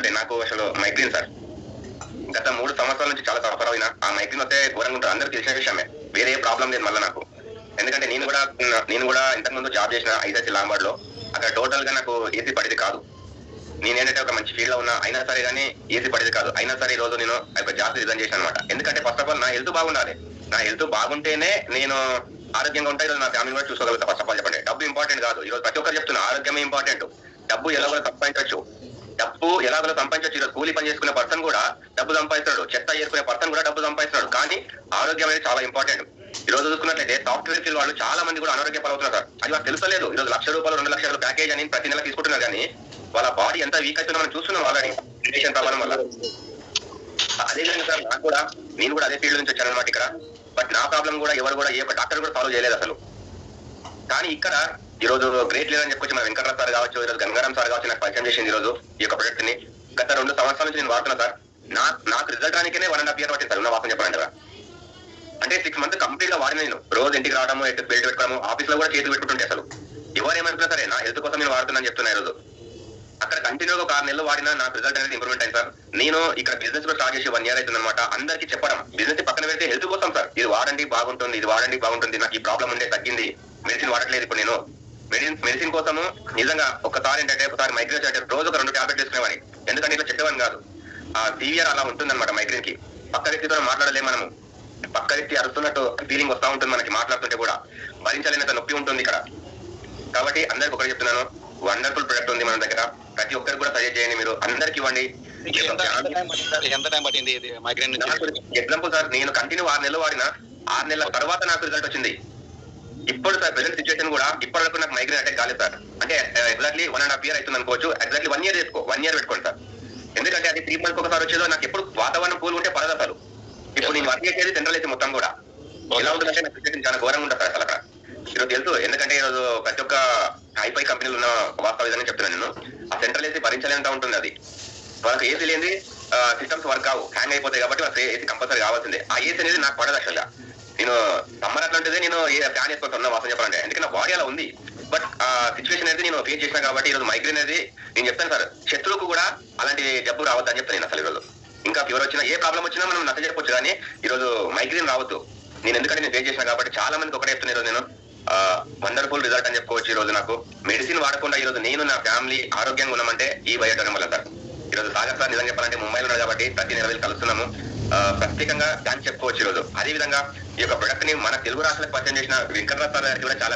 అంటే నాకు అసలు మైగ్రేన్ సార్. గత 3 సంవత్సరాల నుంచి చాలా సఫర్ అయినా ఆ మైగ్రేన్ వస్తే ఘోరంగా ఉంటుంది. అందరికి తెలిసిన విషయమే. వేరే ప్రాబ్లం లేదు మళ్ళా నాకు. ఎందుకంటే నేను కూడా ఇంతకుముందు జాబ్ చేసిన ఐసీఐసీ లాంబార్డ్‌లో. అక్కడ టోటల్‌గా నాకు ఏసీ పడేది కాదు. నేనేంటంటే ఒక మంచి ఫీల్డ్‌లో ఉన్నా అయినా సరే గాని ఏసీ పడేది కాదు. అయినా సరే ఈరోజు నేను ఆ యొక్క జాబ్ రిజైన్ చేశానన్నమాట. ఎందుకంటే ఫస్ట్ ఆఫ్ ఆల్ నా హెల్త్ బాగుండాలి. నా హెల్త్ బాగుంటేనే నేను ఆరోగ్యంగా ఉంటా. ఈరోజు నా ఫ్యామిలీని కూడా చూసుకోగలుగుతా. ఫస్ట్ ఆఫ్ ఆల్ చెప్పండి. డబ్బు ఇంపార్టెంట్ కాదు. ఈరోజు ప్రతి ఒక్కరు చెప్తున్నా ఆరోగ్యమే ఇంపార్టెంట్. డబ్బు ఎలాగోలా సంపాదించొచ్చు. ఈరోజు కూలీ పని చేసుకునే పర్సన్ కూడా డబ్బు సంపాదిస్తున్నాడు. చెత్త చేసుకునే పర్సన్ కూడా డబ్బు సంపాదిస్తున్నాడు. కానీ ఆరోగ్యం అనేది చాలా ఇంపార్టెంట్. ఈ రోజు చూసుకున్నట్లయితే సాఫ్ట్వేర్ ఫీల్డ్ వాళ్ళు చాలా మంది కూడా అనారోగ్య పాలవుతున్నారు సార్. అది వాళ్ళకి తెలుసలేదు. ఈ రోజు ₹1,00,000 ₹2,00,000 ప్యాకేజ్ అని ప్రతి నెల తీసుకుంటున్నారు. కానీ వాళ్ళ బాడీ ఎంత వీక్ అవుతుందో మనం చూస్తున్నాం ఆల్రెడీ రేడియేషన్ ప్రభావం వల్ల. అదే విధంగా సార్ నేను కూడా అదే ఫీల్డ్ నుంచి వచ్చానన్నమాట ఇక్కడ. బట్ నా ప్రాబ్లం కూడా ఎవరు కూడా ఏ ఒక్క డాక్టర్ కూడా సాల్వ్ చేయలేదు అసలు. కానీ ఇక్కడ ఈ రోజు గ్రేట్ లీడర్ అని చెప్పుకోవచ్చు. మన వెంకటరావు సార్ కావచ్చు, ఈ రోజు గంగారాం సార్ కావచ్చు నాకు పరిచయం చేసింది ఈ రోజు ఈ యొక్క ప్రొడక్ట్ ని. గత 2 సంవత్సరాల నుంచి నేను వాడుతున్నా సార్. నాకు రిజల్ట్ రానికే 1.5 year పట్టింది సార్. ఉన్న వాసన చెప్పాలంటారా అంటే 6 months కంప్లీట్ గా వాడిన నేను. రోజు ఇంటికి రావడము, బెల్ట్ పెట్టుకోవడము, ఆఫీస్ లో కూడా చేతి పెట్టుకుంటుంటే అసలు ఎవరేమనుకున్నా సరే నా హెల్త్ కోసం నేను వాడుతున్నాను చెప్తున్నా. ఈ రోజు అక్కడ కంటిన్యూగా ఒక 6 నెలలు వాడినా నాకు రిజల్ట్ అనేది ఇంప్రూవ్మెంట్ అయింది సార్. నేను ఇక్కడ బిజినెస్ కూడా స్టార్ట్ చేసి 1 year అవుతుంది అనమాట. అందరికి చెప్పడం బిజినెస్ పక్కన పెడితే హెల్త్ కోసం సార్. ఇది వాడండి బాగుంటుంది, ఇది వాడండి బాగుంటుంది. నాకు ఈ ప్రాబ్లం ఉండే తగ్గింది. మెడిసిన్ వాడట్లేదు ఇప్పుడు నేను. మెడిసిన్ కోసము నిజంగా ఒకసారి మైగ్రేన్ అంటే రోజు ఒక 2 టాబ్లెట్ తీసుకునేవాడిని. ఎందుకంటే ఇట్లా చెప్పేవాడిని కాదు. ఆ సివియర్ అలా ఉంటుంది అనమాట మైగ్రేన్ కి. పక్క వ్యక్తితో మాట్లాడలేము మనము. పక్క వ్యక్తి అరుస్తున్నట్టు ఫీలింగ్ వస్తూ ఉంటుంది మనకి మాట్లాడుతుంటే కూడా. భరించలేనంత నొప్పి ఉంటుంది ఇక్కడ. కాబట్టి అందరికి ఒకటి చెప్తున్నాను, వండర్ఫుల్ ప్రొడక్ట్ ఉంది మన దగ్గర. ప్రతి ఒక్కరికి కూడా సజెస్ట్ చేయండి. మీరు అందరికి ఇవ్వండి. ఎగ్జాంపుల్ సార్, నేను కంటిన్యూ 6 నెలలు వాడిన. 6 నెలల తర్వాత నాకు రిజల్ట్ వచ్చింది. ఇప్పుడు సార్ ప్రెసెంట్ సిచ్యువేషన్ కూడా ఇప్పటి వరకు నాకు మైగ్రేన్ అటాక్ కాలేదు సార్. అంటే ఎగ్జాక్ట్లీ 1.5 year అవుతుంది అనుకోవచ్చు. ఎగ్జాక్ట్లీ 1 year వేసుకో, 1 year పెట్టుకోండి సార్. ఎందుకంటే అది 3 months ఒకసారి వచ్చేదో. నాకు ఎప్పుడు వాతావరణం కూల్ ఉంటే పడదు అసలు. ఇప్పుడు నేను వర్క్ చేసేది సెంట్రల్ ఏసీ మొత్తం కూడా. ఎలా ఉంటుందంటే నాకు సిచ్యువేషన్ చాలా ఘోరంగా ఉంటుంది సార్ అసలు అక్కడ. ఈరోజు తెలుసు, ఎందుకంటే ఈరోజు ప్రతి ఒక్క హైఫై కంపెనీలు ఉన్న వాస్తవ విధంగా చెప్తున్నాను నేను. ఆ సెంట్రల్ ఏసీ భరించలేంత ఉంటుంది అది. వాళ్ళకి ఏసీ లేని సిస్టమ్స్ వర్క్ కావు, హ్యాంగ్ అయిపోతాయి. కాబట్టి వాళ్ళకి ఏసీ కంపల్సరీ కావాల్సిందే. ఆ ఏసీ అనేది నాకు పడదు అసలు. నేను సమ్మర్ అట్లాంటిదే నేను ఫ్యాన్ వేసుకుంటున్నా వాసన చెప్పాలంటే. ఎందుకంటే నా బాడీ అలా ఉంది. బట్ ఆ సిచ్యువేషన్ అనేది నేను ఫేస్ చేసినా కాబట్టి ఈరోజు మైగ్రేన్ అనేది నేను చెప్తాను సార్. శత్రువుకు కూడా అలాంటి జబ్బు రావద్దని చెప్తాను నేను అసలు. ఈరోజు ఇంకా ఫీవర్ వచ్చినా, ఏ ప్రాబ్లం వచ్చినా మనం నచ్చ చెప్పొచ్చు, కానీ ఈరోజు మైగ్రేన్ రావద్దు. నేను ఎందుకంటే నేను ఫేస్ చేసిన కాబట్టి చాలా మందికి ఒకటే చెప్తున్నా ఈరోజు నేను. వండర్ఫుల్ రిజల్ట్ అని చెప్పుకోవచ్చు. ఈ రోజు నాకు మెడిసిన్ వాడకుండా ఈరోజు నేను నా ఫ్యామిలీ ఆరోగ్యంగా ఉన్నామంటే ఈ బయోటోనియం వల్ల సార్. ఈరోజు సాగర్ సార్ నిజంగా చెప్పాలంటే ముంబైలో ఉన్నారు కాబట్టి ప్రతి నెల వెళ్ళి కలుస్తున్నాము. ప్రత్యేకంగా థ్యాంక్స్ చెప్పుకోవచ్చు ఈరోజు. అదే విధంగా ఈ యొక్క ప్రొడక్ట్ ని మన తెలుగు రాష్ట్రాలకు పరిచయం చేసిన వెంకటరావు సార్ గారికి కూడా చాలా